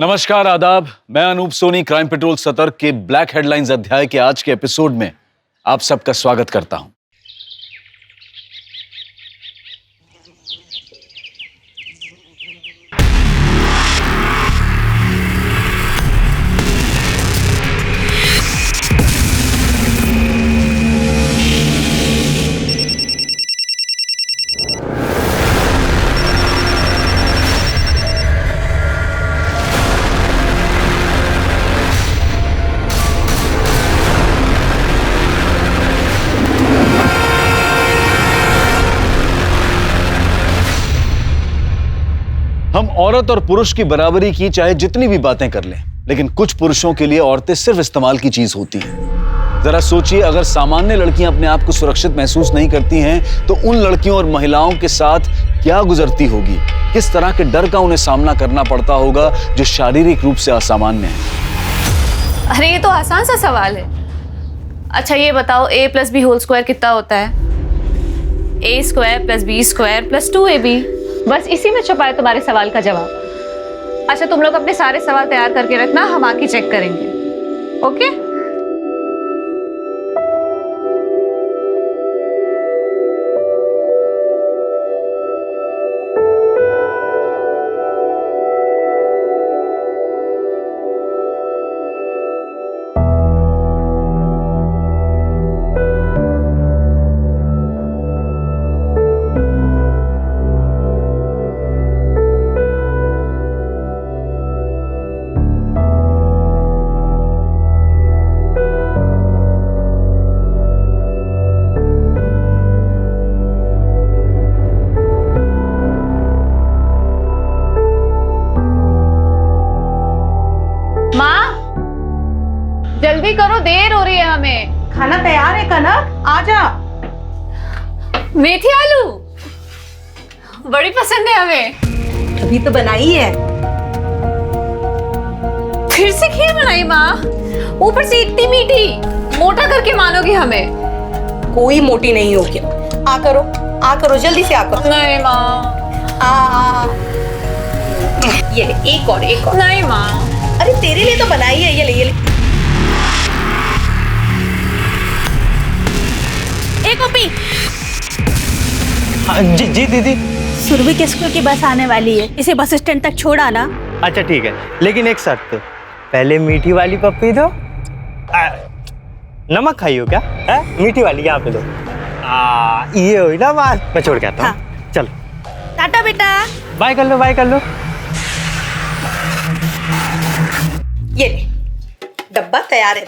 नमस्कार, आदाब। मैं अनूप सोनी क्राइम पेट्रोल सतर्क के ब्लैक हेडलाइंस अध्याय के आज के एपिसोड में आप सबका स्वागत करता हूं। हम औरत और पुरुष की बराबरी की चाहे जितनी भी बातें कर लें, लेकिन कुछ पुरुषों के लिए औरतें सिर्फ इस्तेमाल की चीज होती हैं। जरा सोचिए, अगर सामान्य लड़कियां अपने आप को सुरक्षित महसूस नहीं करती हैं, तो उन लड़कियों और महिलाओं के साथ क्या गुजरती होगी, किस तरह के डर का उन्हें सामना करना पड़ता होगा जो शारीरिक रूप से असामान्य है। अरे ये तो आसान सा सवाल है। अच्छा ये बताओ, a + b होल स्क्वायर कितना होता है? a² + b² + 2ab। बस इसी में छुपा है तुम्हारे सवाल का जवाब। अच्छा तुम लोग अपने सारे सवाल तैयार करके रखना, हम आके चेक करेंगे। ओके? जल्दी करो, देर हो रही है हमें। खाना तैयार है कनक, आजा। मेथी आलू बड़ी पसंद है हमें। अभी तो बनाई है। फिर से खीर बनाई माँ, ऊपर से इतनी मीठी। मोटा करके मानोगी हमें। कोई मोटी नहीं हो गया। आ करो जल्दी से आ करो। नहीं माँ। ये ले, एक और। नहीं माँ। अरे तेरे लिए तो बनाई है, ये ले। एक कॉपी। जी दीदी। सुरभि के स्कूल की बस आने वाली है, इसे बस स्टैंड तक छोड़ आना। अच्छा ठीक है, लेकिन एक शर्त पे, पहले मीठी वाली पप्पी दो। नमक खाई हो क्या? मीठी वाली यहाँ पे दो। ये हुई ना बात। मैं छोड़ के आता हूँ। हाँ। चलो टाटा बेटा। बाय कर लो। ये ले, डब्बा तैयार है।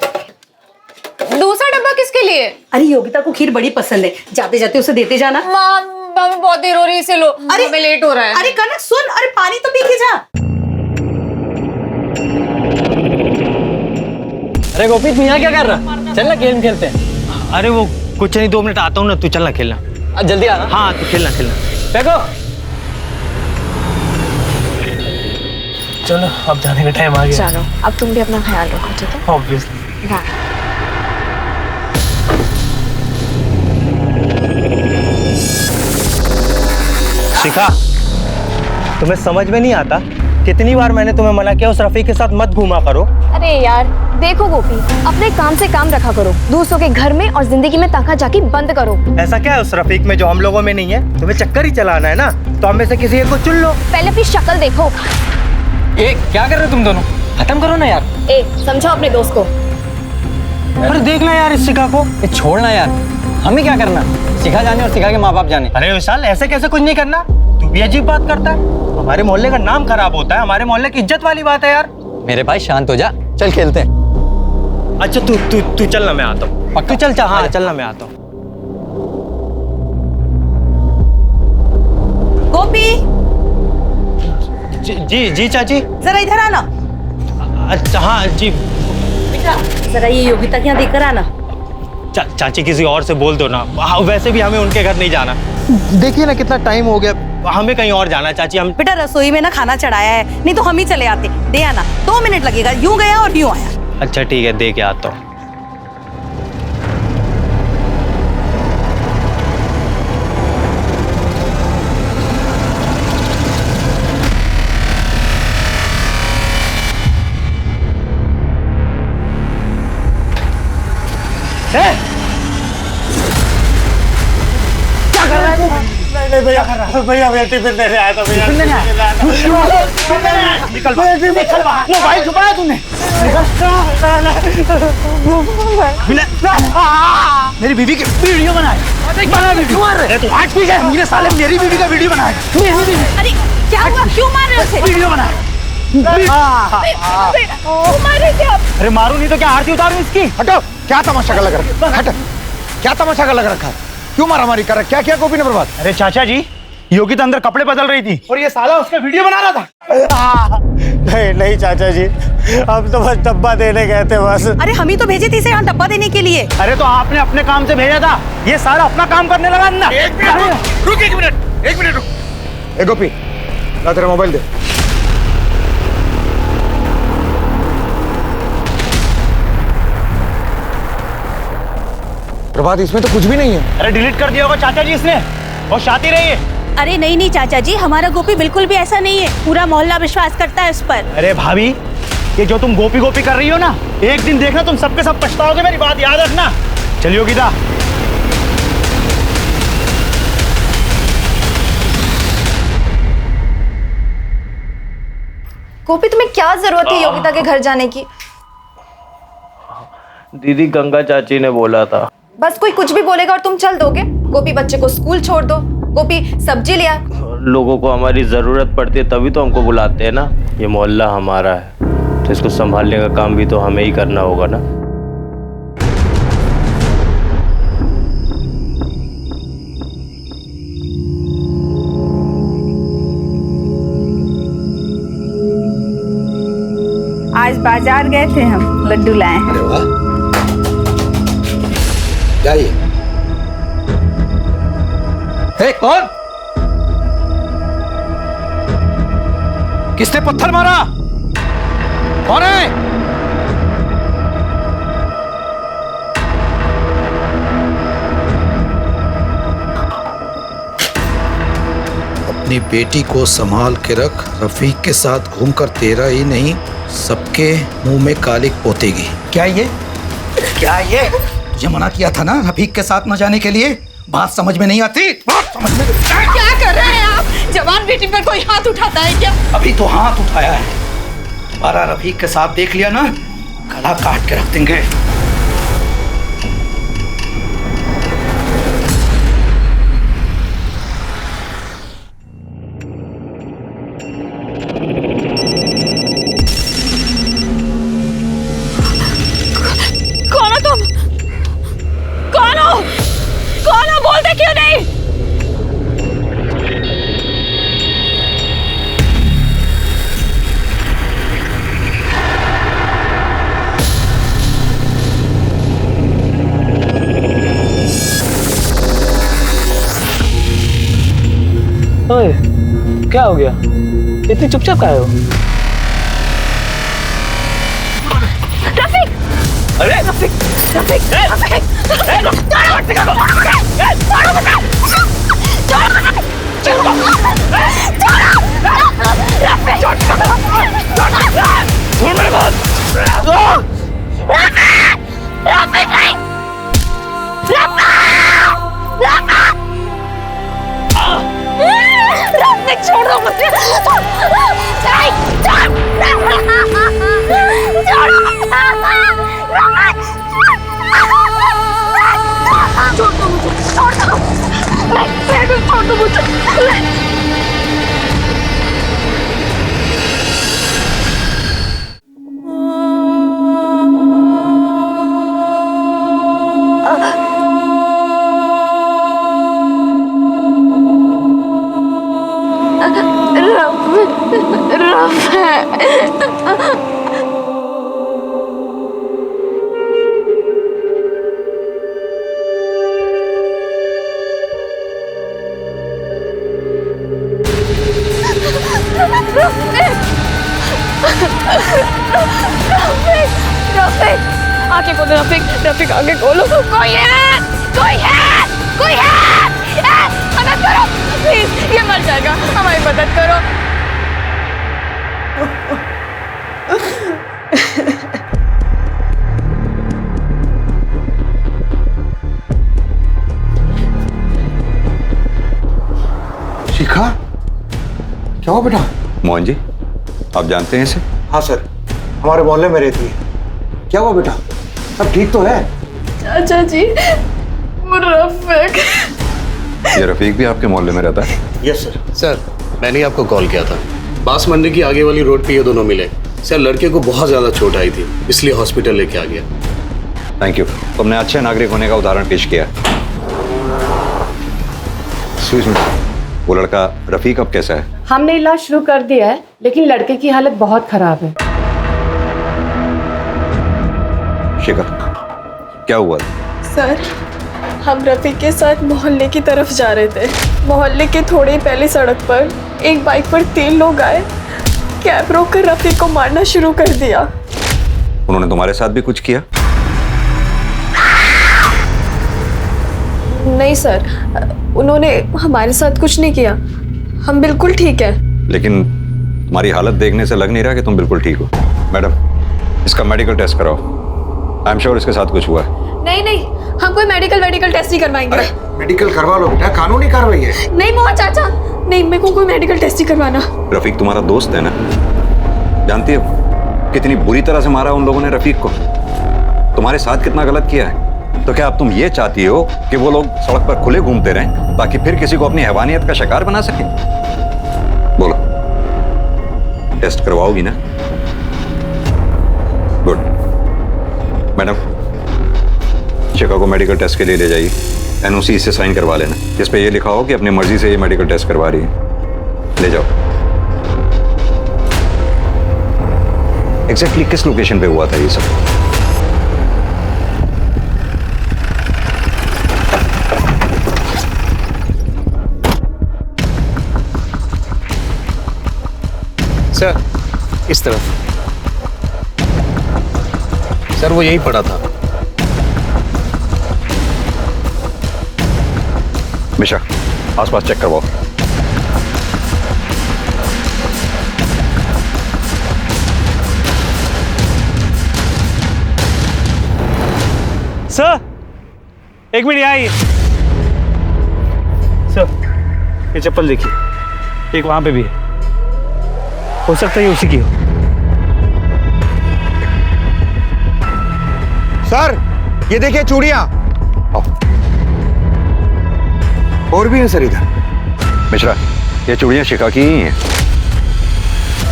दूसरा डब्बा किसके लिए? अरे योगिता को खीर बड़ी पसंद है, जाते जाते उसे देते जाना। माँ बहुत देर हो रही है, इसे लो। अरे हमें लेट हो रहा है। अरे कनक सुन, अरे पानी तो पी के जा। अरे गोपी, तू यहाँ क्या कर रहा? चल ना गेम खेलते हैं। अरे वो कुछ नहीं, 2 मिनट आता हूँ ना, तू चलना खेलना। जल्दी आना। हाँ तू खेलना। देखो चलो अब जाने का टाइम आ गया। चलो अब तुम भी अपना ख्याल रखो, ठीक है? ऑब्वियसली। शिखा, तुम्हें समझ में नहीं आता? कितनी बार मैंने तुम्हें मना किया उस रफीक के साथ मत घूमा करो। अरे यार देखो गोपी, अपने काम से काम रखा करो, दूसरों के घर में और जिंदगी में ताका झाकी बंद करो। ऐसा क्या है उस रफीक में जो हम लोगों में नहीं है? तुम्हें चक्कर ही चलाना है ना, तो हम में से किसी एक को चुन लो। पहले अपनी शक्ल देखो। क्या कर रहे हो तुम दोनों? खत्म करो ना यार। समझाओ अपने दोस्त को। अरे देखना यार इस शिखा को। छोड़ना यार, हमें क्या करना? शिखा जाने और शिखा के माँ बाप जाने। अरे विशाल, ऐसे कैसे कुछ नहीं करना? तू भी अजीब बात करता है। हमारे मोहल्ले का नाम खराब होता है, हमारे मोहल्ले की इज्जत वाली बात है यार। मेरे भाई शांत हो जा, चल खेलते हैं। अच्छा तू चलना, मैं आता हूँ। तू चल। हाँ चलना, मैं आता हूँ। गोपी जी चाची। जरा इधर आना। अच्छा हाँ जी। बेटा जरा ये योगिता के यहाँ देखकर आना। चाची किसी और से बोल दो ना। वैसे भी हमें उनके घर नहीं जाना। देखिए ना कितना टाइम हो गया, हमें कहीं और जाना है चाची। हम बेटा रसोई में ना खाना चढ़ाया है, नहीं तो हम ही चले आते। दे आना, 2 मिनट लगेगा। यूं गया और यूं आया। अच्छा ठीक है, दे के आता हूँ। नहीं भैया भैया भैया टिफिन देने आया था भैया। निकल बाहर। मोबाइल छुपाया तूने? मेरी बीवी की वीडियो बनाए। तू हाथ पीछे मेरे साले मेरी बीवी का वीडियो बनाए। अरे क्या हुआ, क्यों मार रहे हो उसे? वीडियो बनाए। अरे मारू नहीं तो क्या आरती उतारू इसकी? हटो, क्या तमाशा का लग रखा है? हट, क्या तमाशा का लग रखा है? क्यों मारामारी कर रहा है? क्या किया गोपी ने बर्बाद? अरे चाचा जी, योगी तो अंदर कपड़े बदल रही थी और ये साला उसका वीडियो बना रहा था। नहीं नहीं चाचा जी, हम तो बस डब्बा देने गए थे बस। अरे हम ही तो भेजे थे इसे यहाँ डब्बा देने के लिए। अरे तो आपने अपने काम से भेजा था, ये सारा अपना काम करने लगा अंदर। एक मिनट रुक। ए गोपी, ला तेरा मोबाइल दे। प्रभात, इसमें तो कुछ भी नहीं है। अरे डिलीट कर दिया होगा चाचा जी इसने, और शाती रही है। अरे नहीं नहीं चाचा जी, हमारा गोपी बिल्कुल भी ऐसा नहीं है, पूरा मोहल्ला विश्वास करता है उस पर। अरे भाभी, ये जो तुम गोपी गोपी कर रही हो ना, एक दिन देखना तुम सबके सब पछताओगे, मेरी बात याद रखना। चलिए गीता। गोपी तुम्हें क्या जरूरत है योगिता के घर जाने की? दीदी गंगा चाची ने बोला था। बस कोई कुछ भी बोलेगा और तुम चल दोगे? गोपी बच्चे को स्कूल छोड़ दो, गोपी सब्जी लिया। लोगों को हमारी जरूरत पड़ती है तभी तो हमको बुलाते हैं ना। ये मोहल्ला हमारा है तो इसको संभालने का काम भी तो हमें ही करना होगा ना। आज बाजार गए थे हम, लड्डू लाए हैं। अरे वाह, क्या ये? कौन? किसने पत्थर मारा? कौन है? अपनी बेटी को संभाल के रख, रफीक के साथ घूमकर तेरा ही नहीं सबके मुंह में कालिक पोतेगी। क्या ये? तुझे मना किया था ना रफीक के साथ न जाने के लिए? बात समझ में नहीं आती? बात समझ में क्या कर रहे हैं आप? जवान बेटी पर कोई हाथ उठाता है क्या? अभी तो हाथ उठाया है, दोबारा रफीक के साथ देख लिया ना, गला काट के रख देंगे। कौन हो तुम? कौन हो? बोलते क्यों नहीं? ओए, क्या हो गया? इतनी चुपचाप काहे हो? रफीक! अरे रफीक! छोड़ दो मुझे। आगे खोलो रफीक, आगे खोलो। कोई है, मदद करो प्लीज, ये मर जाएगा, हमारी मदद करो। शिखा, क्या हुआ बेटा? मोहन जी, आप जानते हैं इसे? हाँ सर, हमारे मोहल्ले में रहती है। क्या हुआ बेटा, सब ठीक तो है? चाचा जी, वो रफीक। ये रफीक भी आपके मोहल्ले में रहता है? Yes sir. सर, मैंने आपको कॉल किया था। बास मंडी की आगे वाली रोड पे ये दोनों मिले। सर, लड़के को बहुत ज्यादा चोट आई थी, इसलिए हॉस्पिटल लेके आ गया। थैंक यू, तुमने अच्छे नागरिक होने का उदाहरण पेश किया। Excuse me, वो लड़का रफीक अब कैसा है? हमने इलाज शुरू कर दिया है, लेकिन लड़के की हालत बहुत खराब है। शिखा, क्या हुआ? सर, हम रफीक के साथ मोहल्ले की तरफ जा रहे थे। मोहल्ले के थोड़े पहले सड़क पर एक बाइक पर 3 लोग आए। कैब रोककर रफीक को मारना शुरू कर दिया। उन्होंने तुम्हारे साथ भी कुछ किया? नहीं सर, उन्होंने हमारे साथ कुछ नहीं किया। हम बिल्कुल ठीक है। लेकिन तुम्हारी हालत देखने से लग नहीं रहा कि तुम बिल्कुल ठीक हो। मैडम, इसका मेडिकल टेस्ट कराओ। आई एम श्योर इसके साथ कुछ हुआ है। नहीं नहीं, हम कोई मेडिकल टेस्ट नहीं करवाएंगे। मेडिकल करवा लो बेटा, कानूनी कार्रवाई है। नहीं मोहन चाचा, नहीं, मेरे को कोई मेडिकल टेस्ट नहीं करवाना। रफीक तुम्हारा दोस्त है ना? जानती हो कितनी बुरी तरह से मारा उन लोगों ने रफीक को? तुम्हारे साथ कितना गलत किया है? तो क्या अब तुम ये चाहती हो कि वो लोग सड़क पर खुले घूमते रहें ताकि फिर किसी को अपनी हैवानियत का शिकार बना सके? बोलो, टेस्ट करवाओगी ना? गुड। मैडम, शिखा को मेडिकल टेस्ट के लिए ले जाइए। एनओसी से साइन करवा लेना, जिस पे ये लिखा हो कि अपनी मर्जी से ये मेडिकल टेस्ट करवा रही है। ले जाओ। एग्जैक्टली किस लोकेशन पे हुआ था ये सब? सर, इस तरफ। सर, वो यहीं पड़ा था। मिश्रा, आसपास चेक करवाओ। सर, एक मिनट आइए। सर, ये चप्पल देखिए, एक वहां पे भी है। हो सकता है ये उसी की हो। सर, ये देखिए चूड़ियां। और भी है सर इधर। मिश्रा, ये चूड़ियां शिखा की ही हैं।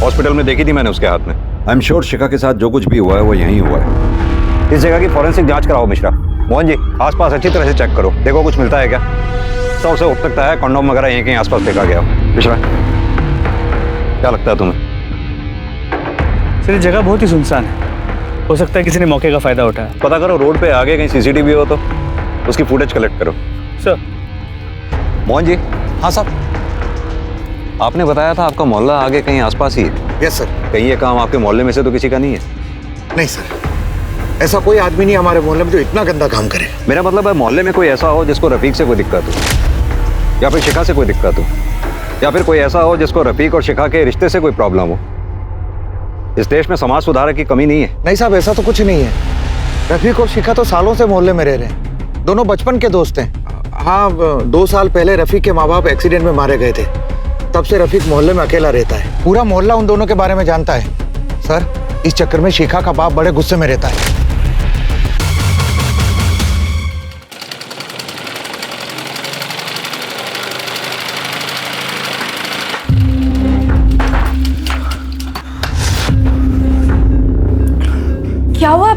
हॉस्पिटल में देखी थी मैंने उसके हाथ में। आई एम श्योर शिखा के साथ जो कुछ भी हुआ है वो यहीं हुआ है। इस जगह की फॉरेंसिक जांच कराओ मिश्रा। मोहन जी, आसपास अच्छी तरह से चेक करो, देखो कुछ मिलता है क्या। सब से हो सकता है कंडोम वगैरह यहीं कहीं आसपास फेंका गया हो। मिश्रा, क्या लगता है तुम्हें? सर, ये जगह बहुत ही सुनसान है। हो सकता है किसी ने मौके का फायदा उठाया। पता करो रोड पे आगे कहीं सीसीटीवी हो तो उसकी फुटेज कलेक्ट करो। सर। मोहन जी। हाँ सर। आपने बताया था आपका मोहल्ला आगे कहीं आसपास ही है। Yes sir. कहीं ये काम आपके मोहल्ले में से तो किसी का नहीं है? नहीं सर, ऐसा कोई आदमी नहीं हमारे मोहल्ले में जो इतना गंदा काम करे। मेरा मतलब है मोहल्ले में कोई ऐसा हो जिसको रफीक से कोई दिक्कत हो, या फिर शिखा से कोई दिक्कत हो, या फिर कोई ऐसा हो जिसको रफीक और शिखा के रिश्ते से कोई प्रॉब्लम हो। इस देश में समाज सुधारक की कमी नहीं है। नहीं साहब, ऐसा तो कुछ नहीं है। रफीक और शिखा तो सालों से मोहल्ले में रह रहे हैं। दोनों बचपन के दोस्त हैं। हाँ, 2 साल पहले रफीक के माँ बाप एक्सीडेंट में मारे गए थे। तब से रफीक मोहल्ले में अकेला रहता है। पूरा मोहल्ला उन दोनों के बारे में जानता है। सर, इस चक्कर में शिखा का बाप बड़े गुस्से में रहता है। क्या हुआ?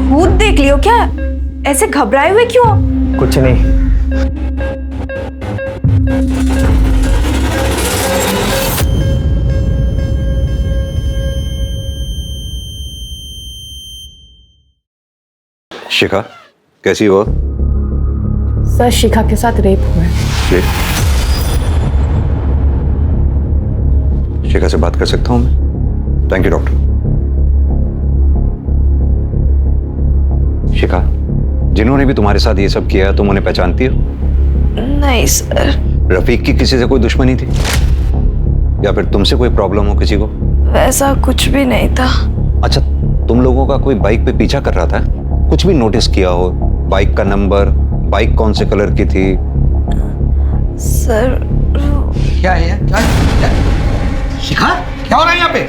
भूत देख लियो क्या? ऐसे घबराए हुए क्यों? कुछ नहीं। शिखा कैसी हो? सर, शिखा के साथ रेप हुआ है। शिखा से बात कर सकता हूँ मैं? Thank you doctor. शिखा, जिन्होंने भी तुम्हारे साथ ये सब किया है तुम उन्हें पहचानती हो? नहीं सर। रफीक की किसी से कोई दुश्मनी थी, या फिर तुमसे कोई प्रॉब्लम हो किसी को? वैसा कुछ भी नहीं था। अच्छा, तुम लोगों का कोई बाइक पे पीछा कर रहा था? कुछ भी नोटिस किया हो? बाइक का नंबर, बाइक कौन से कलर की थी? सर, क्या है? शिखा, क्या हो रहा है यहाँ पे?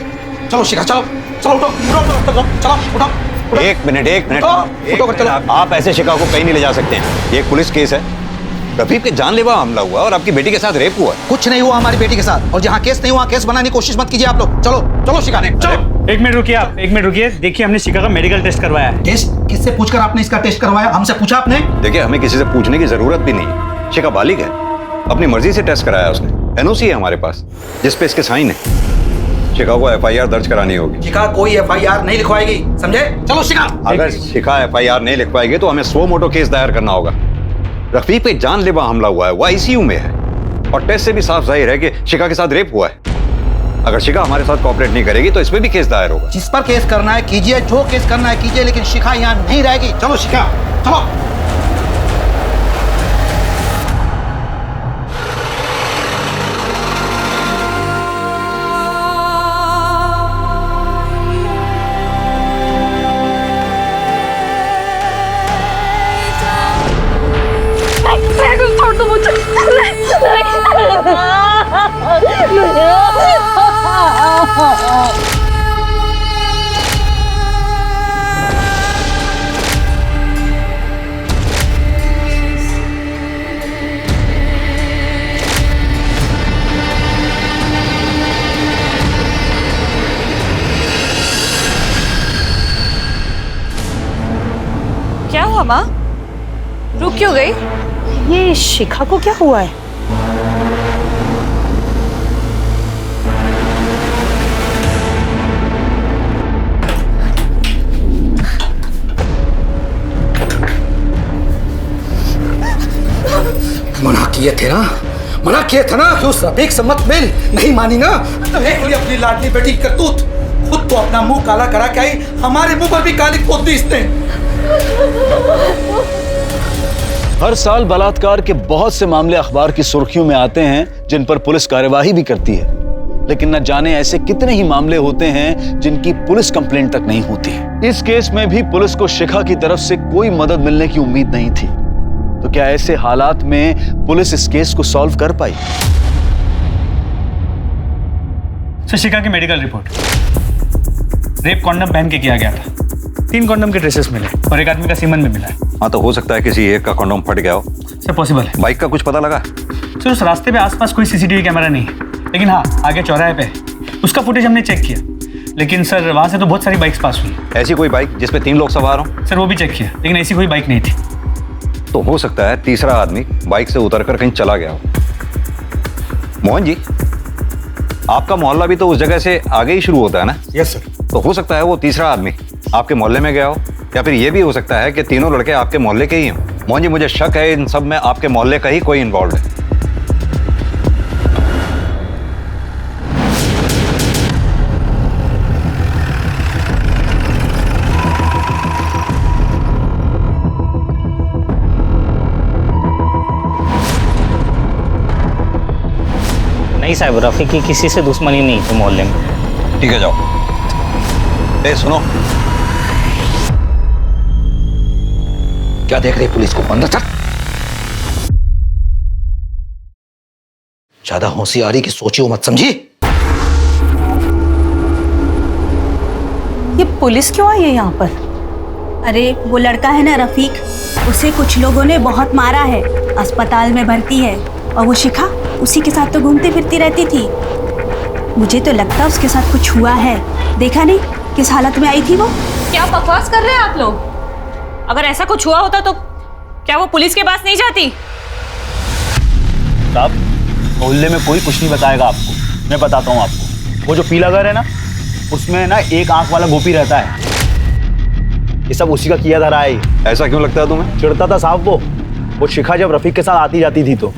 चलो शिखा, चलो चलो, उठो उठो उठो, चलो उठो। एक मिनट उठो, चलो। आप ऐसे शिका को कहीं नहीं ले जा सकते हैं। ये एक पुलिस केस है। रफीक पे जानलेवा हमला हुआ और आपकी बेटी के साथ रेप हुआ। कुछ नहीं हुआ हमारी बेटी के साथ, और जहाँ केस नहीं हुआ केस बनाने की कोशिश मत कीजिए आप लोग। चलो चलो शिखा ने, चलो। एक मिनट रुकिए आप, एक मिनट रुकिए। देखिए हमने शिखा का मेडिकल टेस्ट करवाया है। टेस्ट? किससे पूछकर आपने इसका टेस्ट करवाया? हमसे पूछा आपने? देखिए हमें किसी से पूछने की जरूरत भी नहीं है। शिका बालिग है, अपनी मर्जी से टेस्ट कराया उसने। एनओसी है हमारे पास जिस पे इसके साइन है। शिका को एफआईआर दर्ज करानी होगी। शिखा कोई एफआईआर नहीं लिखवाएगी, समझे? चलो शिखा। अगर शिका एफआईआर नहीं लिखवाएगी तो हमें सो मोटो केस दायर करना होगा। रफीक पे जानलेवा हमला हुआ है, वो आईसीयू में है, और टेस्ट से भी साफ जाहिर है कि शिका के साथ रेप हुआ है। अगर शिका हमारे साथ कोऑपरेट नहीं करेगी तो इसमें भी केस दायर होगा। जिस पर केस करना है कीजिए, जो केस करना है कीजिए, लेकिन शिखा यहाँ नहीं रहेगी। चलो शिखा, चलो। छोड़ दो मुझे। क्या हुआ माँ? रुक क्यों गई? ये शिखा को क्या हुआ है? मना किए थे ना, मना किए थे ना कि उस रफीक से मत मिल। नहीं मानी ना। देख ली अपनी लाडली बेटी की करतूत। खुद तो अपना मुंह काला करा के आई, हमारे मुंह पर भी काली पोत दी इसने। हर साल बलात्कार के बहुत से मामले अखबार की सुर्खियों में आते हैं जिन पर पुलिस कार्यवाही भी करती है, लेकिन न जाने ऐसे कितने ही मामले होते हैं जिनकी पुलिस कंप्लेंट तक नहीं होती। इस केस में भी पुलिस को शिखा की तरफ से कोई मदद मिलने की उम्मीद नहीं थी। तो क्या ऐसे हालात में पुलिस इस केस को सॉल्व कर पाई? शिखा की मेडिकल रिपोर्ट, रेप कॉन्डम पहन के किया गया था। 3 कॉन्डम के ट्रेसेस मिले और एक आदमी का सीमन भी मिला है। हाँ तो हो सकता है किसी एक का कॉन्डोम फट गया हो। सर पॉसिबल है। बाइक का कुछ पता लगा? सर उस रास्ते पे आसपास कोई सीसीटीवी कैमरा नहीं है, लेकिन हाँ आगे चौराहे पे उसका फुटेज हमने चेक किया, लेकिन सर वहाँ से तो बहुत सारी बाइक्स पास हुई। ऐसी कोई बाइक जिसपे 3 लोग सवार हों? सर वो भी चेक किया, लेकिन ऐसी कोई बाइक नहीं थी। तो हो सकता है तीसरा आदमी बाइक से उतरकर कहीं चला गया हो। मोहन जी, आपका मोहल्ला भी तो उस जगह से आगे ही शुरू होता है ना? Yes sir. तो हो सकता है वो तीसरा आदमी आपके मोहल्ले में गया हो, या फिर ये भी हो सकता है कि तीनों लड़के आपके मोहल्ले के ही हों। मोहन जी, मुझे शक है इन सब में आपके मोहल्ले का ही कोई इन्वॉल्व है। नहीं साहब, रफ़ी की किसी से दुश्मनी नहीं थी मोहल्ले में। ठीक है, जाओ। ए सुनो, क्या देख रही पुलिस को? अंदर चल। ज्यादा होशियारी की सोचियो मत, समझी? ये पुलिस क्यों आई है यहाँ पर? अरे वो लड़का है ना रफीक, उसे कुछ लोगों ने बहुत मारा है, अस्पताल में भर्ती है। और वो शिखा उसी के साथ तो घूमती फिरती रहती थी। मुझे तो लगता उसके साथ कुछ हुआ है। देखा नहीं किस हालत में आई थी वो? क्या बकवास कर रहे हैं आप लोग? अगर ऐसा कुछ हुआ होता तो क्या वो पुलिस के पास नहीं जाती? साहब, मोहल्ले में कोई कुछ नहीं बताएगा आपको। मैं बताता हूँ आपको। वो जो पीला घर है ना, उसमें ना एक आंख वाला गोपी रहता है। ये सब उसी का किया धरा है। ऐसा क्यों लगता है तुम्हें? चिढ़ता था साहब वो शिखा जब रफीक के साथ आती जाती थी तो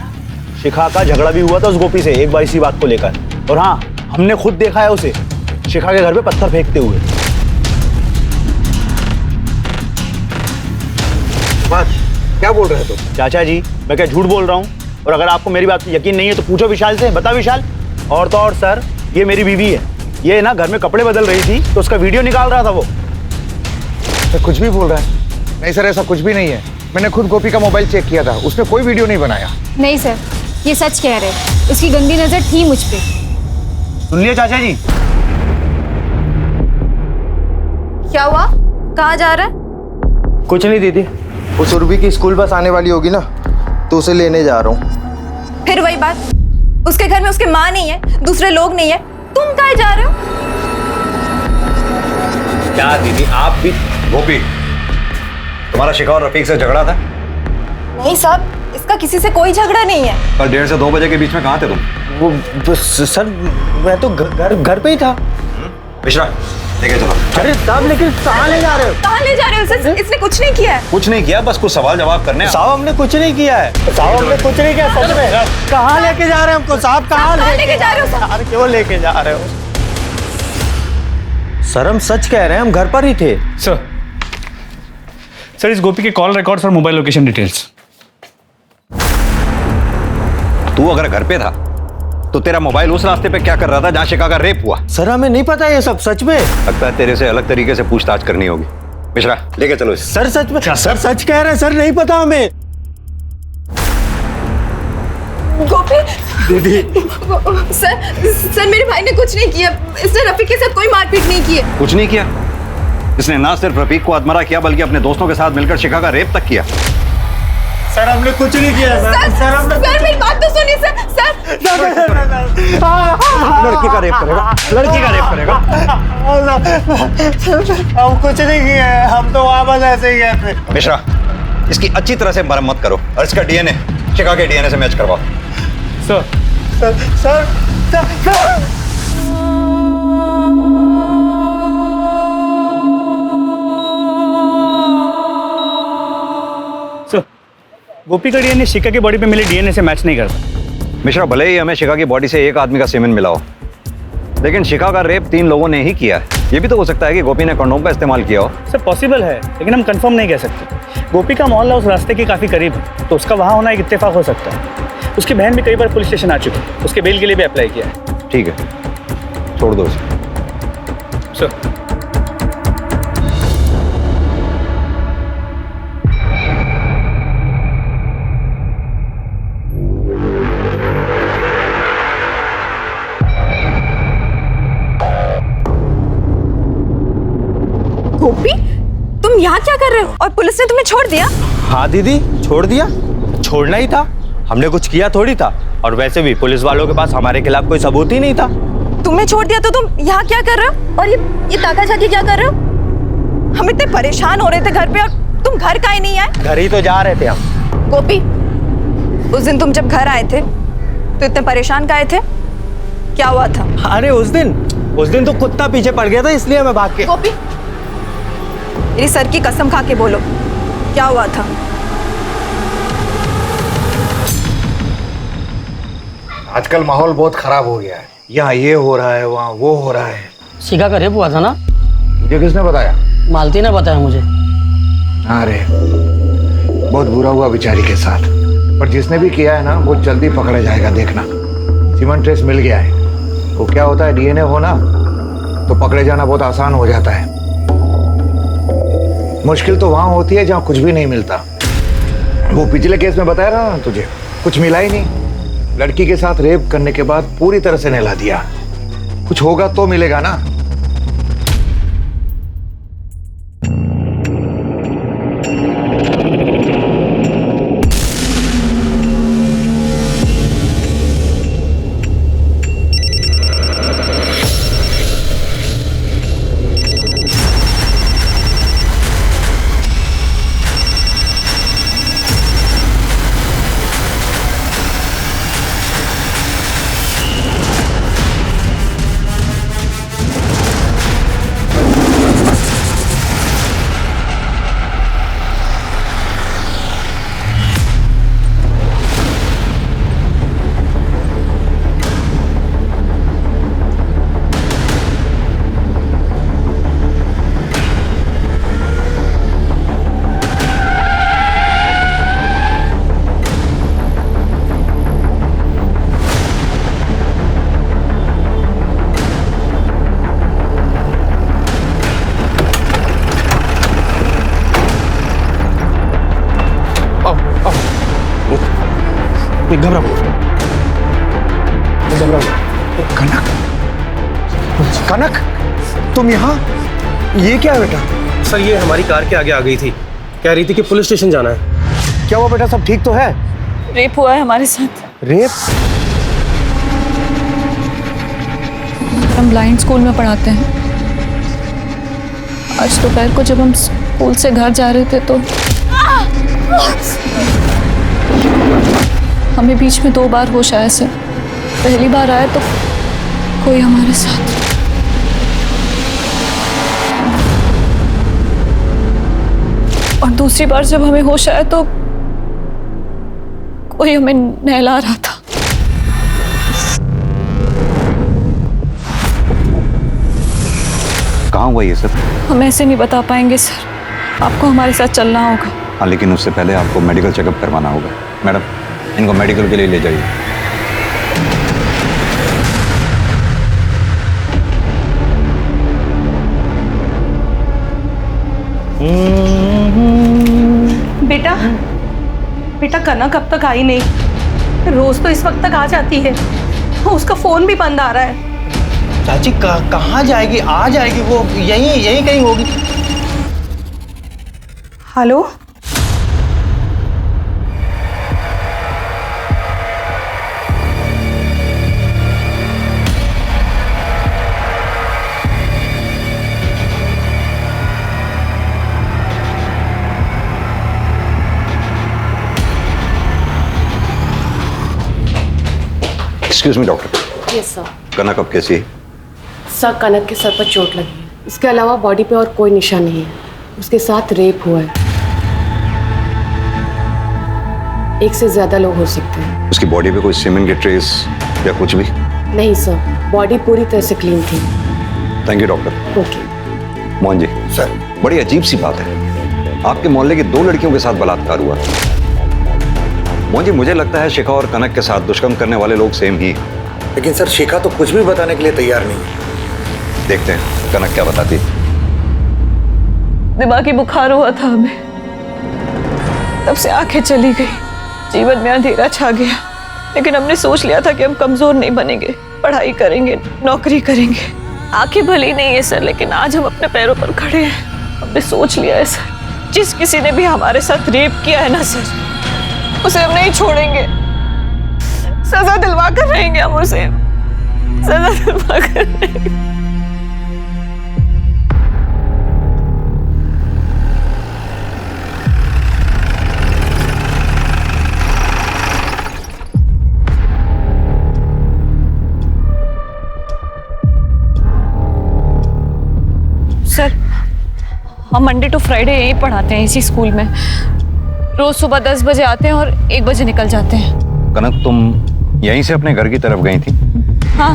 शिखा का झगड़ा भी हुआ था उस गोपी से एक बार इसी बात को लेकर। और हाँ, हमने खुद देखा है उसे शिखा के घर पे पत्थर फेंकते हुए। बात क्या बोल रहे हो तुम? चाचा जी, मैं क्या झूठ बोल रहा हूँ? और अगर आपको मेरी बात पर यकीन नहीं है तो पूछो विशाल से। बता विशाल। और तो और सर, ये मेरी बीवी है। ये ना घर में कपड़े बदल रही थी तो उसका वीडियो निकाल रहा था वो। सर कुछ भी बोल रहा है? नहीं सर, ऐसा कुछ भी नहीं है। मैंने खुद गोपी का मोबाइल चेक किया था, उसने कोई वीडियो नहीं बनाया। नहीं सर, ये सच कह रहे, उसकी गंदी नजर थी मुझ पे। सुन लिया चाचा जी? क्या हुआ? कहाँ जा रहा है? कुछ नहीं दीदी, वो सुरभि की स्कूल बस आने वाली होगी ना, तो उसे लेने जा रहा हूँ। फिर वही बात, उसके घर में उसकी माँ नहीं है, दूसरे लोग नहीं है, तुम कहाँ जा रहे हो? क्या दीदी आप भी? गोपी, तुम्हारा शिखा और रफीक से झगड़ा था? नहीं साहब, इसका किसी से कोई झगड़ा नहीं है। कल 1:30 से 2 बजे के बीच में कहाँ थे तुम? वो सर, मैं तो घर पे ही था। मिश्रा, लेके चलो। अरे साहब, लेकिन कहाँ ले जा रहे हो? कहाँ ले जा रहे हो सर? इसने कुछ नहीं किया है। कुछ नहीं किया, बस कुछ सवाल जवाब करने। साहब हमने कुछ नहीं किया है। साहब हमने कुछ नहीं किया सच में। कहाँ लेके जा रहे हैं हमको साहब? कहाँ लेके जा रहे हो? अरे क्यों लेके जा रहे हो? सर हम सच कह रहे हैं, हम घर पर ही थे। सर इस गोपी के कॉल रिकॉर्ड्स और मोबाइल लोकेशन डिटेल्स। तू अगर घर पे था तो तेरा मोबाइल उस रास्ते पे क्या कर रहा था जहां शिखा का रेप हुआ? सर हमें नहीं पता ये सब, सच में। लगता है तेरे से अलग तरीके से पूछताछ करनी होगी। मिश्रा, लेके चलो इसे। सर सच में, सर सच कह रहे हैं सर, नहीं पता हमें। गोपी दीदी, सर मेरे भाई ने कुछ नहीं किया, इसने रफीक के साथ कोई मारपीट नहीं की है। कुछ नहीं किया? इसने ना सिर्फ रफीक को आत्महत्या किया बल्कि अपने दोस्तों के साथ मिलकर शिखा का रेप तक किया। सर हमने कुछ नहीं किया सर मेरी बात तो सुनिए सर। लड़की का रेप करेगा, लड़की का रेप करेगा। हम कुछ नहीं किए हैं, हम तो वापस ऐसे ही गए थे। मिश्रा, इसकी अच्छी तरह से मरम्मत करो और इसका डीएनए शिखा के डीएनए से मैच करवाओ। सर गोपी का डीएनए शिखा की बॉडी पे मिले डीएनए से मैच नहीं करता। मिश्रा, भले ही हमें शिखा की बॉडी से एक आदमी का सीमेंट मिला हो, लेकिन शिखा का रेप 3 लोगों ने ही किया है। ये भी तो हो सकता है कि गोपी ने कंडोम का इस्तेमाल किया हो। सर पॉसिबल है, लेकिन हम कंफर्म नहीं कह सकते। गोपी का मोहल्ला उस रास्ते के काफ़ी करीब है, तो उसका वहाँ होना एक इत्तेफाक हो सकता है। उसकी बहन भी कई बार पुलिस स्टेशन आ चुकी है, उसके बेल के लिए भी अप्लाई किया है। ठीक है, छोड़ दो उसे। सर गोपी, तुम यहाँ क्या कर रहे हो? और पुलिस ने तुम्हें छोड़ दिया? हाँ दीदी, छोड़ दिया। छोड़ना ही था, हमने कुछ किया थोड़ी था। और वैसे भी पुलिस वालों के पास हमारे खिलाफ कोई सबूत ही नहीं था। तुम्हें छोड़ दिया तो तुम यहाँ क्या कर रहे हो? और ये ताका झाकी क्या कर रहे हो? हम इतने परेशान हो रहे थे घर पे और तुम घर काहे नहीं आए? घर ही तो जा रहे थे हम। गोपी, उस दिन तुम जब घर आए थे तो इतने परेशान काहे थे? क्या हुआ था? अरे उस दिन तो कुत्ता पीछे पड़ गया था, इसलिए मैं भाग के। गोपी, मेरी सर की कसम खा के बोलो, क्या हुआ था? आजकल माहौल बहुत खराब हो गया है, यहाँ ये हो रहा है, वहाँ वो हो रहा है। शिखा का रेप हुआ था ना? मुझे किसने बताया? मालती ने बताया मुझे। अरे बहुत बुरा हुआ बेचारी के साथ, पर जिसने भी किया है ना वो जल्दी पकड़ा जाएगा, देखना। सीमेंट ट्रेस मिल गया है, वो क्या होता है, डीएनए हो ना तो पकड़े जाना बहुत आसान हो जाता है। मुश्किल तो वहां होती है जहां कुछ भी नहीं मिलता। वो पिछले केस में बताया ना तुझे, कुछ मिला ही नहीं। लड़की के साथ रेप करने के बाद पूरी तरह से नहला दिया। कुछ होगा तो मिलेगा ना। घबराओ। कनक, तुम यहाँ? ये क्या है बेटा? सर ये हमारी कार के आगे आ गई थी, कह रही थी कि पुलिस स्टेशन जाना है। क्या हुआ बेटा, सब ठीक तो है? रेप हुआ है हमारे साथ। रेप? हम ब्लाइंड स्कूल में पढ़ाते हैं। आज दोपहर को जब हम स्कूल से घर जा रहे थे तो हमें बीच में 2 बार होश आया सर। पहली बार आया तो कोई हमारे साथ, और दूसरी बार जब हमें होश आया तो कोई हमें नहला रहा था। कहाँ हुआ ये सब? हम ऐसे नहीं बता पाएंगे सर, आपको हमारे साथ चलना होगा। हाँ, लेकिन उससे पहले आपको मेडिकल चेकअप करवाना होगा। मैडम, इनको मेडिकल के लिए ले जाइए। बेटा, बेटा कनक अब तक आई नहीं। रोज तो इस वक्त तक आ जाती है, उसका फोन भी बंद आ रहा है। चाची कहाँ जाएगी? आ जाएगी वो, यहीं कहीं होगी। Hello, excuse me doctor. Yes sir. Kanak अब कैसी है? सर कनक के सर पर चोट लगी है, इसके अलावा बॉडी पे और कोई निशान नहीं है। उसके साथ रेप हुआ है। 1 से ज्यादा लोग हो सकते हैं। उसकी बॉडी पे कोई सीमेंट के ट्रेस या कुछ भी? नहीं सर, बॉडी पूरी तरह से क्लीन थी। Thank you doctor. Okay. Mohan ji sir, बड़ी अजीब सी बात है, आपके मोहल्ले की 2 लड़कियों के साथ बलात्कार हुआ। मोहन जी, मुझे लगता है शिखा और कनक के साथ दुष्कर्म करने वाले लोग सेम ही। लेकिन सर शिखा तो कुछ भी बताने के लिए तैयार नहीं है। देखते हैं कनक क्या बताती। दिमागी बुखार हुआ था हमें, तब से आंखें चली गई, जीवन में अंधेरा छा गया। लेकिन हमने सोच लिया था कि हम कमजोर नहीं बनेंगे, पढ़ाई करेंगे, नौकरी करेंगे। आंखें भली नहीं है सर, लेकिन आज हम अपने पैरों पर खड़े हैं। हमने सोच लिया है सर, जिस किसी ने भी हमारे साथ रेप किया है ना सर, उसे हम नहीं छोड़ेंगे। सजा दिलवा कर रहेंगे हम उसे, सजा दिलवा कर रहेंगे। सर, हम मंडे टू फ्राइडे यहीं पढ़ाते हैं, इसी स्कूल में। रोज सुबह 10 बजे आते हैं और 1 बजे निकल जाते हैं। कनक, तुम यहीं से अपने घर की तरफ गई थी? हाँ।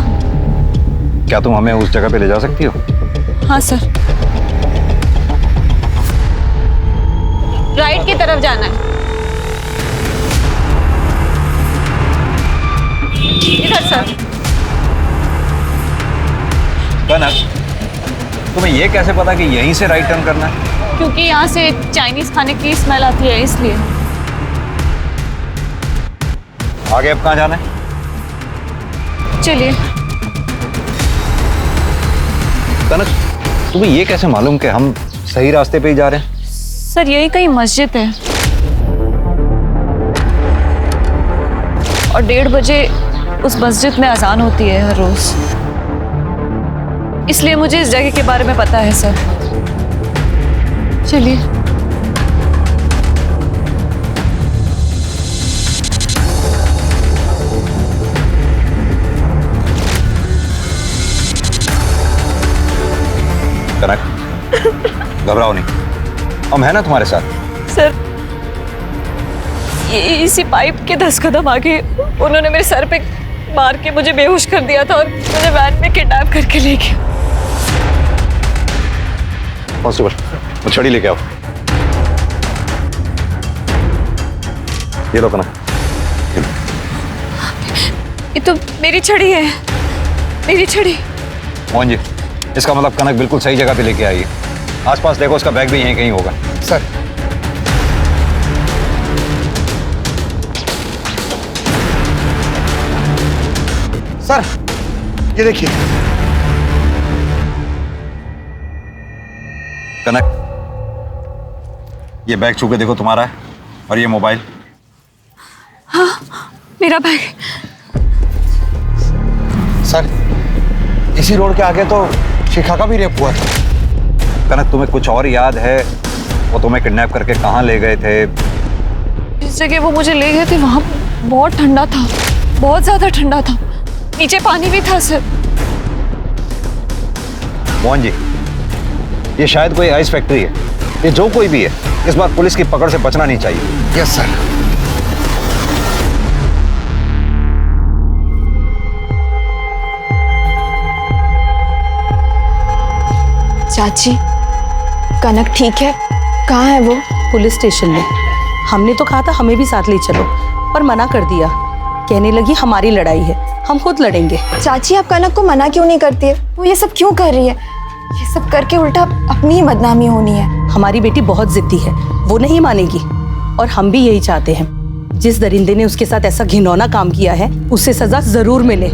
क्या तुम हमें उस जगह पे ले जा सकती हो? हाँ सर। राइट की तरफ जाना है। इधर सर। कनक, तुम्हें ये कैसे पता कि यहीं से राइट टर्न करना है? क्योंकि यहाँ से चाइनीज खाने की स्मेल आती है, इसलिए। आगे अब कहाँ जाना है? चलिए। कनक, तुम्हें ये कैसे मालूम कि हम सही रास्ते पे ही जा रहे हैं? सर, यही कहीं मस्जिद है और 1:30 बजे उस मस्जिद में अजान होती है हर रोज, इसलिए मुझे इस जगह के बारे में पता है सर। चलिए। कनक, घबराओ नहीं, हम हैं ना तुम्हारे साथ। सर, इसी पाइप के 10 कदम आगे उन्होंने मेरे सर पे मार के मुझे बेहोश कर दिया था और मुझे वैन में किडनैप करके ले गया। कांस्टेबल, वो छड़ी लेके आओ। ये लो कनक। ये तो मेरी छड़ी है, मेरी छड़ी। मोहन जी, इसका मतलब कनक बिल्कुल सही जगह पे लेके आई है। आसपास देखो, उसका बैग भी यहीं कहीं होगा। सर, सर, ये देखिए, कनक, ये बैग छू के देखो तुम्हारा है, और ये मोबाइल। हाँ, मेरा बैग। सर, इसी रोड के आगे तो शिखा का भी रेप हुआ था। कनक, तुम्हें कुछ और याद है? वो तुम्हें किडनैप करके कहाँ ले गए थे? जिस जगह वो मुझे ले गए थे वहाँ बहुत ठंडा था, बहुत ज्यादा ठंडा था। नीचे पानी भी था सर। मोहन जी, ये शायद कोई आइस फैक्ट्री है। ये जो कोई भी है, इस बार पुलिस की पकड़ से बचना नहीं चाहिए। Yes sir. चाची, कनक ठीक है? कहाँ है वो? पुलिस स्टेशन में। हमने तो कहा था हमें भी साथ ले चलो, पर मना कर दिया। कहने लगी हमारी लड़ाई है, हम खुद लड़ेंगे। चाची, आप कनक को मना क्यों नहीं करती है? वो ये सब क्यों कर रही है? ये सब करके उल्टा अपनी ही बदनामी होनी है। हमारी बेटी बहुत जिद्दी है, वो नहीं मानेगी। और हम भी यही चाहते हैं, जिस दरिंदे ने उसके साथ ऐसा घिनौना काम किया है उसे सजा जरूर मिले।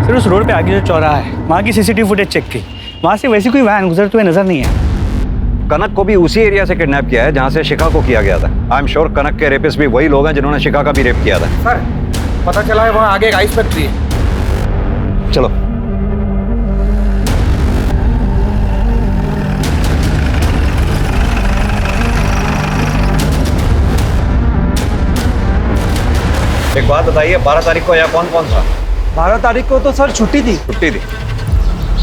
सर, उस रोड पे आगे जो चौराहा है, वहाँ की सीसीटीवी फुटेज चेक की, वहाँ से वैसी कोई वैन गुजरते हुए नजर नहीं है। कनक को भी उसी एरिया से किडनैप किया है जहाँ से शिखा को किया गया था। आई एम श्योर कनक के रेपिस्ट भी वही लोग हैं जिन्होंने शिखा का भी रेप किया था। सर, पता चला है वहाँ आगे एक आइस फैक्ट्री है। चलो। एक बात बताइए, 12 तारीख को यहाँ कौन कौन था? 12 तारीख को तो सर छुट्टी थी। छुट्टी थी।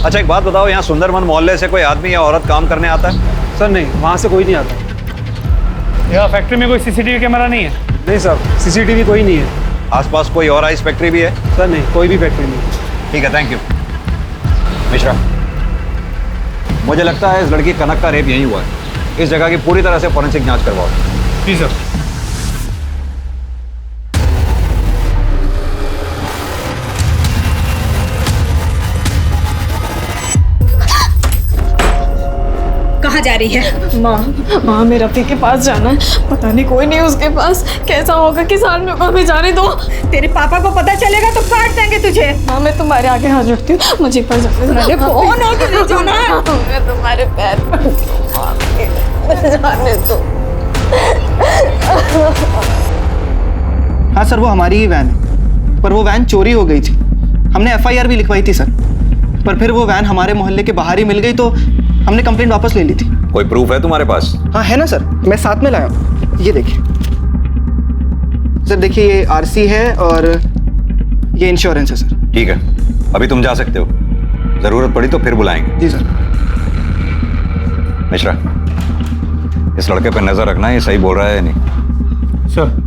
अच्छा, एक बात बताओ, यहाँ सुंदरवन मोहल्ले से कोई आदमी या औरत काम करने आता है? सर नहीं, वहाँ से कोई नहीं आता। यहाँ फैक्ट्री में कोई सीसीटीवी कैमरा नहीं है? नहीं सर, सीसीटीवी कोई नहीं है। आसपास कोई और आइस फैक्ट्री भी है? सर नहीं, कोई भी फैक्ट्री नहीं। ठीक है, थैंक यू। मिश्रा, मुझे लगता है इस लड़की कनक का रेप यहीं हुआ है। इस जगह की पूरी तरह से फॉरेंसिक जांच करवाओ। जी सर। कहाँ जा रही है? माँ, हमें रफ़ी के पास जाना है। पता नहीं कोई नहीं उसके पास। कैसा होगा कि साल में हमें जाने दो। तेरे पापा को पता चलेगा तो काट देंगे तुझे। माँ, मैं तुम्हारे आगे हाथ जोड़ती हूँ, मुझे पर जाने दो। कौन हो तुझे जाना? मैं तुम्हारे पैर जाने दो। हाँ सर, वो हमारी ही वैन है, पर वो वैन चोरी हो गई थी। हमने FIR भी लिखवाई थी सर, पर फिर वो वैन हमारे मोहल्ले के बाहर ही मिल गई तो हमने कंप्लेंट वापस ले ली थी। कोई प्रूफ है तुम्हारे पास? हाँ है ना सर, मैं साथ में लाया हूँ। ये देखिए सर, देखिए ये RC है और ये इंश्योरेंस है सर। ठीक है, अभी तुम जा सकते हो। जरूरत पड़ी तो फिर बुलाएंगे। जी सर। मिश्रा, इस लड़के पर नजर रखना, ये सही बोल रहा है या नहीं। सर।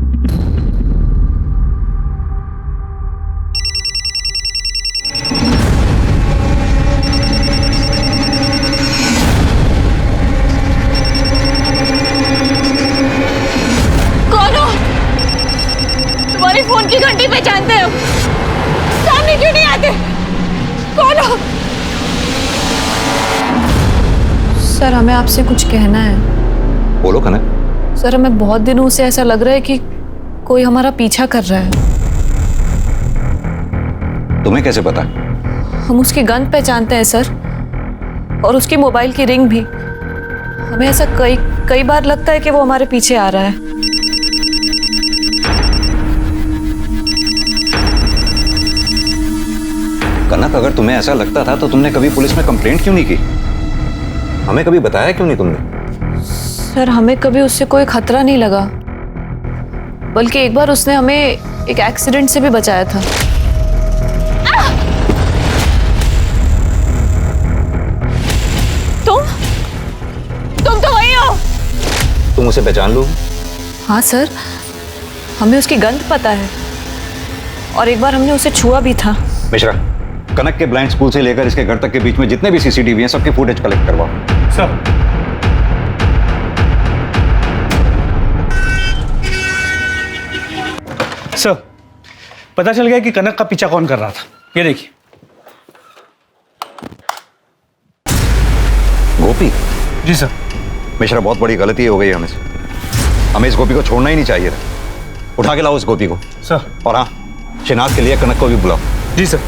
तुम्हारी फोन की घंटी पहचानते हो? सामने क्यों नहीं आते? कौन हो? सर, हमें आपसे कुछ कहना है। बोलो कनक। सर, हमें बहुत दिनों से ऐसा लग रहा है कि कोई हमारा पीछा कर रहा है। तुम्हें कैसे पता? हम उसकी गंध पहचानते हैं सर, और उसकी मोबाइल की रिंग भी। हमें ऐसा कई बार लगता है कि वो हमारे पीछे आ रहा है। कनक, अगर तुम्हें ऐसा लगता था तो तुमने कभी पुलिस में कंप्लेंट क्यों नहीं की? हमें कभी बताया क्यों नहीं तुमने? सर, हमें कभी उससे कोई खतरा नहीं लगा, बल्कि एक बार उसने हमें एक एक्सीडेंट से भी बचाया था। तुम तो वही हो। तुम उसे पहचान लो? हाँ सर, हमें उसकी गंध पता है, और एक बार हमने उसे छुआ भी था। मिश्रा, कनक के ब्लाइंड स्कूल से लेकर इसके घर तक के बीच में जितने भी CCTV हैं, सबके फुटेज कलेक्ट करवाओ। सर। सर, पता चल गया कि कनक का पीछा कौन कर रहा था। ये देखिए। गोपी? जी सर। मिश्रा, बहुत बड़ी गलती हो गई हमें से। हमें इस गोपी को छोड़ना ही नहीं चाहिए था। उठा के लाओ इस गोपी को। सर। और हाँ, शिनाख्त के लिए कनक को भी बुलाओ। जी सर।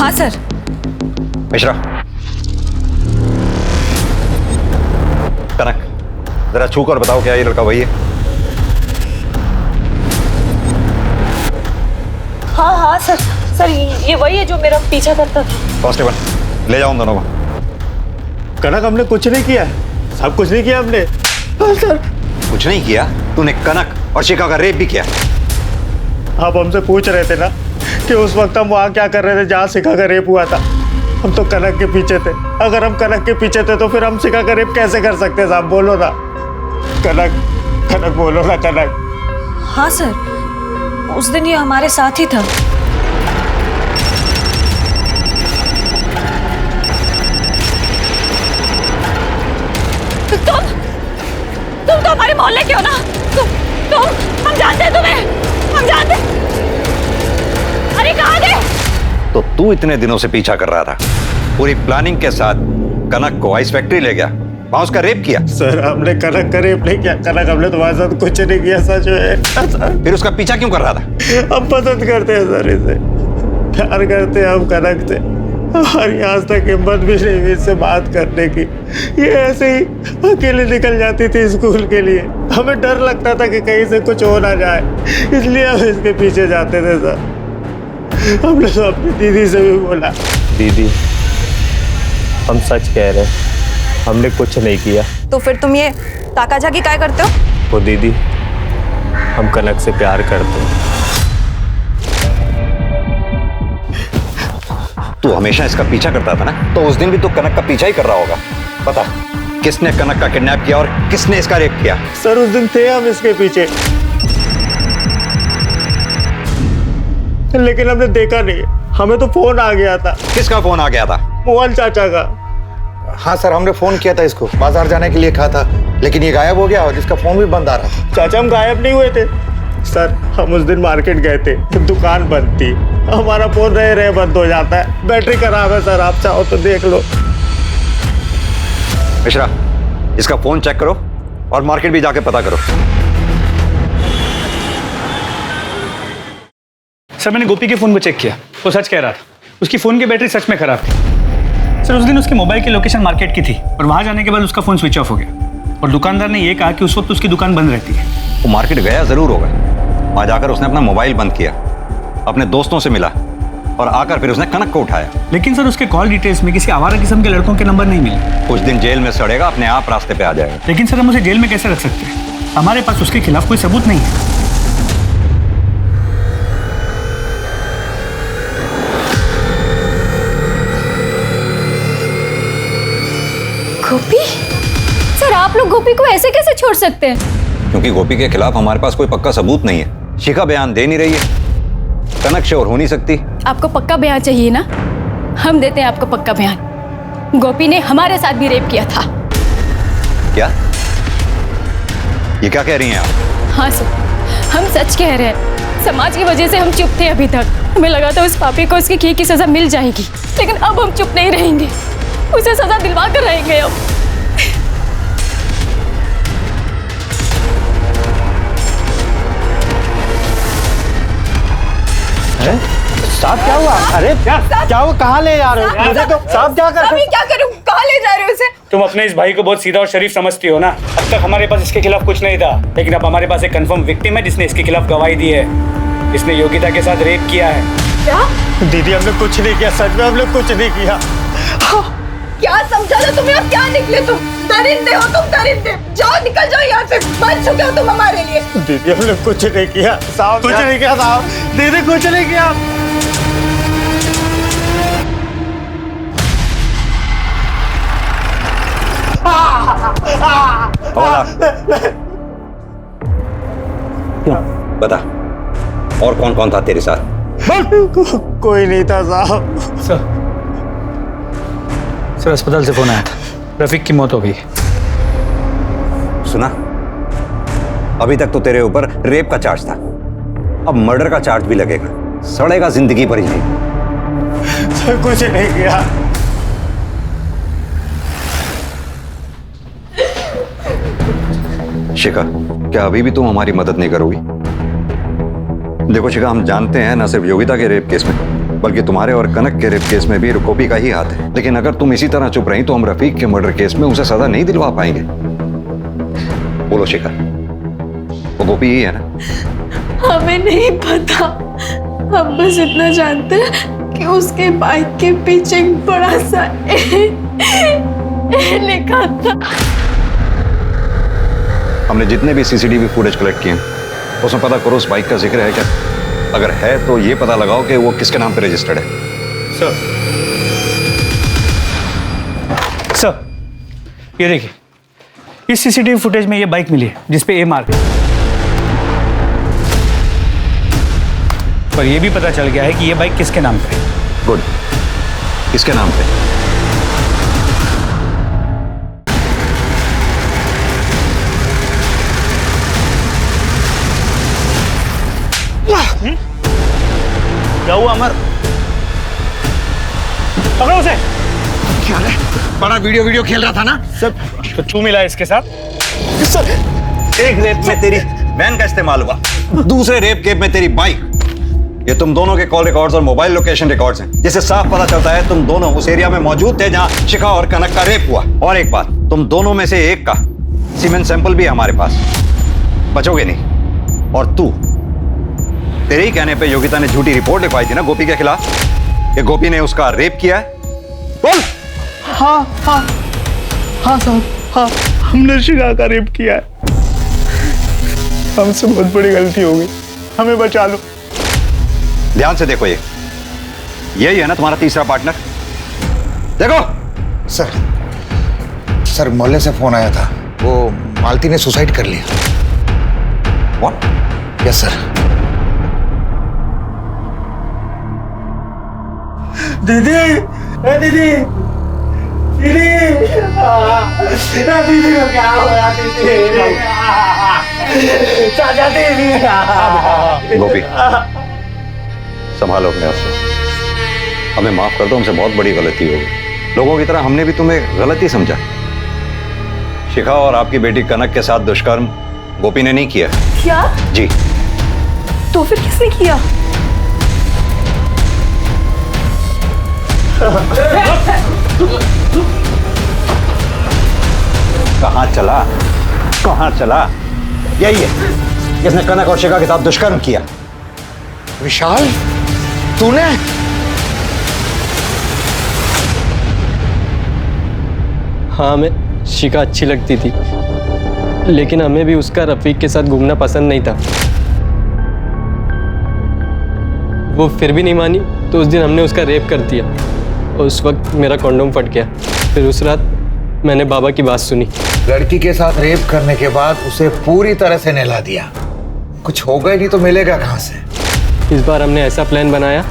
हाँ सर। मिश्रा, कनक, जरा छू कर बताओ क्या ये लड़का वही है? हाँ हाँ सर, सर ये वही है जो मेरा पीछा करता था। कांस्टेबल, ले जाओ उन दोनों को। कनक, हमने कुछ नहीं किया, सब कुछ नहीं किया हमने। हाँ सर। कुछ नहीं किया? तूने कनक और शिखा का रेप भी किया? आप हमसे पूछ रहे थे ना कि उस वक्त हम वहाँ क्या कर रहे थे जहाँ शिखा का रेप हुआ था। हम तो कनक के पीछे थे। अगर हम कनक के पीछे थे तो फिर हम शिखा का रेप कैसे कर सकते साहब? बोलो ना कनक, कनक बोलो ना कनक। हाँ सर, उस दिन ये हमारे साथ ही था। तुम तो हमारे मोहल्ले के हो ना? तुम हम जानते हैं तुम्हें, हम जानते। अरे कहाँ गए? तो तू इतने दिनों से पीछा कर रहा था, पूरी प्लानिंग के साथ कनक को आइस फैक्ट्री ले गया, वहां उसका रेप किया। सर हमने कनक का रेप नहीं किया। कनक, हमने तुम्हारे साथ कुछ नहीं किया, सच में। फिर उसका पीछा क्यों कर रहा था? हम पसंद करते हैं सर इसे, प्यार करते हैं हम कनक से। हमारी आज तक हिम्मत भी नहीं हुई इससे बात करने की। ये ऐसे ही अकेले निकल जाती थी स्कूल के लिए। हमें डर लगता था कि कहीं से कुछ हो ना जाए, इसलिए हम इसके पीछे जाते थे सर। हमने तो अपनी दीदी से भी बोला। दीदी, हम सच कह रहे हैं, हमने कुछ नहीं किया। तो फिर तुम ये ताकाझाकी क्या करते हो? वो दीदी, हम कनक से प्यार करते हैं। तू हमेशा इसका पीछा करता था ना, तो उस दिन भी तू कनक का पीछा ही कर रहा होगा। बता, किसने कनक का किडनैप किया और किसने इसका रेप किया? सर उस दिन थे हम इसके पीछे, लेकिन हमने देखा नहीं। हमें तो फोन आ गया था। किसका फोन आ गया था? मोहन चाचा का। हाँ सर, हमने फोन किया था इसको, बाजार जाने के लिए कहा था, लेकिन ये गायब हो गया और इसका फोन भी बंद आ रहा था। चाचा हम गायब नहीं हुए थे सर, हम उस दिन मार्केट गए थे, दुकान बंद थी। हमारा फोन रहे रहे बंद हो जाता है, बैटरी खराब है सर, आप चाहो तो देख लो। मिश्रा, इसका फोन चेक करो और मार्केट भी जाके पता करो। सर मैंने गोपी के फ़ोन को चेक किया, वो सच कह रहा था। उसकी फ़ोन की बैटरी सच में ख़राब थी। सर उस दिन उसके मोबाइल की लोकेशन मार्केट की थी और वहाँ जाने के बाद उसका फ़ोन स्विच ऑफ हो गया और दुकानदार ने ये कहा कि उस वक्त उसकी दुकान बंद रहती है। वो मार्केट गया ज़रूर होगा, वहाँ जाकर उसने अपना मोबाइल बंद किया, अपने दोस्तों से मिला और आकर फिर उसने कनक को उठाया। लेकिन सर उसके कॉल डिटेल्स में किसी आवारा किस्म के लड़कों के नंबर नहीं मिले। कुछ दिन जेल में सड़ेगा, अपने आप रास्ते पे आ जाएगा। लेकिन सर हम उसे जेल में कैसे रख सकते हैं? हमारे पास उसके खिलाफ कोई सबूत नहीं है। गोपी? सर आप लोग गोपी को ऐसे कैसे छोड़ सकते हैं? क्योंकि गोपी के खिलाफ हमारे पास कोई पक्का सबूत नहीं है। शिखा बयान दे नहीं रही है, कनक श्योर हो नहीं सकती। आपको पक्का बयान चाहिए ना? हम देते हैं आपको पक्का बयान। गोपी ने हमारे साथ भी रेप किया था। क्या? ये क्या कह रही हैं आप? हाँ सर, हम सच कह रहे हैं। समाज की वजह से हम चुप थे अभी तक। हमें लगा था उस पापी को उसकी की सजा मिल जाएगी, लेकिन अब हम चुप नहीं रहेंगे, उसे सजा दिलवा कर रहेंगे अब। साहब क्या हुआ? अरे क्या हुआ? कहाँ ले जा रहे हो? मुझे तो साहब क्या कर? अभी क्या करूं? कहाँ ले जा रहे हो इसे? तुम अपने इस भाई को बहुत सीधा और शरीफ समझती हो ना। अब तक हमारे पास इसके खिलाफ कुछ नहीं था, लेकिन अब हमारे पास एक कंफर्म विक्टिम है जिसने इसके खिलाफ गवाही दी है। इसने योगिता के साथ रेप किया है। क्या? दीदी हमने कुछ नहीं किया, सच में हमने कुछ नहीं किया। क्या समझा था तुम्हें और क्या निकले तुम? दरिंदे हो तुम, दरिंदे। जाओ, निकल जाओ यहाँ से, मर चुके हो तुम हमारे लिए। दीदी हमने कुछ नहीं किया साहब, कुछ नहीं किया साहब, दीदी कुछ नहीं किया। क्यों? बता, और कौन कौन था तेरे साथ? कोई नहीं था साहब। सर अस्पताल से फोन आया था, रफीक की मौत हो गई। सुना? अभी तक तो तेरे ऊपर रेप का चार्ज था, अब मर्डर का चार्ज भी लगेगा। सड़ेगा जिंदगी भर ही। सर कुछ नहीं किया। शिखा, क्या अभी भी तुम हमारी मदद नहीं करोगी? देखो शिखा, हम जानते हैं न सिर्फ योगिता के रेप केस में, बल्कि तुम्हारे और कनक के रेप केस में भी गोपी का ही हाथ है। लेकिन अगर तुम इसी तरह चुप रही तो हम रफीक के मर्डर केस में उसे सजा नहीं दिलवा पाएंगे। बोलो शिखा, वो गोपी ही है ना? हमें नहीं पता, हम बस इतना जानते हैं कि उसके बाइक के पीछे एक बड़ा सा ए लिखा था। हमने जितने भी सीसीटीवी फुटेज कलेक्ट किए उसमें पता करो उस बाइक का जिक्र है क्या? अगर है तो ये पता लगाओ कि वो किसके नाम पे रजिस्टर्ड है। सर, ये देखिए, इस सीसीटीवी फुटेज में ये बाइक मिली है जिसपे ए मार्क है। पर ये भी पता चल गया है कि ये बाइक किसके नाम पे है। गुड, किसके नाम पे? क्या हुआ अमर? पकड़ो उसे। क्या है? बड़ा वीडियो खेल रहा था ना सर? तो तू मिला इसके साथ? सर, एक रेप में तेरी वैन का इस्तेमाल हुआ, दूसरे रेप केस में तेरी बाइक। ये तुम दोनों के कॉल रिकॉर्ड्स और मोबाइल लोकेशन रिकॉर्ड्स हैं, जिससे साफ पता चलता है तुम दोनों उस एरिया में मौजूद थे जहां शिखा और कनक का रेप हुआ। और एक बात, तुम दोनों में से एक का सीमेंट सैंपल भी है हमारे पास, बचोगे नहीं। और तू, तेरे ही कहने पे योगिता ने झूठी रिपोर्ट लिखवाई थी ना गोपी के खिलाफ, कि गोपी ने उसका रेप किया है। बोल। हाँ साहब, हाँ, हमने शिखा का रेप किया है। हमसे बहुत बड़ी गलती हो गई, हमें बचा लो। ध्यान से देखो, यही है ना तुम्हारा तीसरा पार्टनर? देखो। सर मोहल्ले से फोन आया था, वो मालती ने सुसाइड कर लिया। व्हाट? Yes sir. दीदी, दीदी, दीदी, दीदी को क्या हुआ? दीदी, चाचा, दीदी। गोपी, संभालो अपने आप को। हमें माफ कर दो, हमसे बहुत बड़ी गलती हो गई। लोगों की तरह हमने भी तुम्हें गलत ही समझा। शिखा और आपकी बेटी कनक के साथ दुष्कर्म गोपी ने नहीं किया। क्या? जी। तो फिर किसने किया? कहां चला? यही है जिसने कनक और शिखा के साथ दुष्कर्म किया। विशाल, तूने? हाँ, हमें शिखा अच्छी लगती थी, लेकिन हमें भी उसका रफीक के साथ घूमना पसंद नहीं था। वो फिर भी नहीं मानी तो उस दिन हमने उसका रेप कर दिया और उस वक्त मेरा कॉन्डोम फट गया। फिर उस रात मैंने बाबा की बात सुनी। लड़की के साथ रेप करने के बाद उसे पूरी तरह से नहला दिया, कुछ होगा ही नहीं तो मिलेगा कहाँ से? इस बार हमने ऐसा प्लान बनाया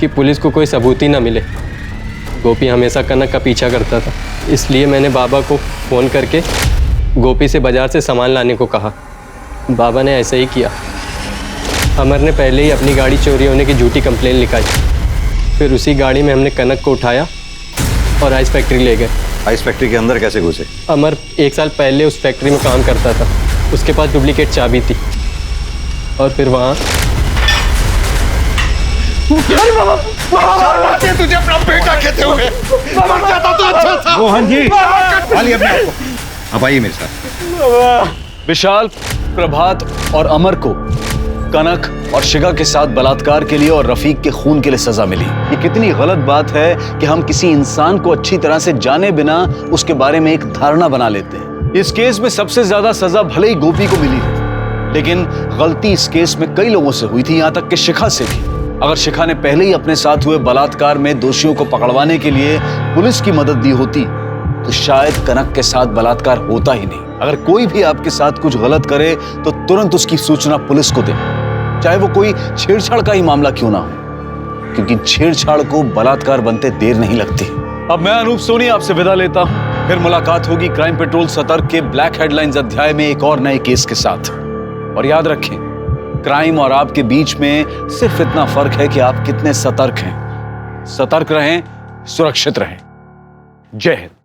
कि पुलिस को कोई सबूत ही ना मिले। गोपी हमेशा कनक का पीछा करता था, इसलिए मैंने बाबा को फ़ोन करके गोपी से बाज़ार से सामान लाने को कहा। बाबा ने ऐसा ही किया। अमर ने पहले ही अपनी गाड़ी चोरी होने की झूठी कंप्लेन लिखाई। फिर उसी गाड़ी में हमने कनक को उठाया और आइस फैक्ट्री ले गए। आइस फैक्ट्री के अंदर कैसे घुसे? अमर 1 साल पहले उस फैक्ट्री में काम करता था, उसके पास डुप्लीकेट चाबी थी। और फिर वहाँ तुझे अपना बेटा कहते हुए मर जाता तो अच्छा था। मोहन जी, वाली अपने आप को। अब आइए मेरे साथ। विशाल, प्रभात और अमर को कनक और शिखा के साथ बलात्कार के लिए और रफीक के खून के लिए सजा मिली। ये कितनी गलत बात है कि हम किसी इंसान को अच्छी तरह से जाने बिना उसके बारे में एक धारणा बना लेते हैं। इस केस में सबसे ज्यादा सजा भले ही गोपी को मिली है, लेकिन गलती इस केस में कई लोगों से हुई थी, यहां तक कि शिखा से भी। अगर शिखा ने पहले ही अपने साथ हुए बलात्कार में दोषियों को पकड़वाने के लिए पुलिस की मदद दी होती तो शायद कनक के साथ बलात्कार होता ही नहीं। अगर कोई भी आपके साथ कुछ गलत करे तो तुरंत उसकी सूचना पुलिस को दें, चाहे वो कोई छेड़छाड़ का ही मामला क्यों ना हो, क्योंकि छेड़छाड़ को बलात्कार बनते देर नहीं लगती। अब मैं अनूप सोनी आपसे विदा लेता हूं। फिर मुलाकात होगी क्राइम पेट्रोल सतर्क के ब्लैक हेडलाइंस अध्याय में एक और नए केस के साथ। और याद रखें, क्राइम और आपके बीच में सिर्फ इतना फर्क है कि आप कितने सतर्क हैं। सतर्क रहें, सुरक्षित रहें। जय हिंद।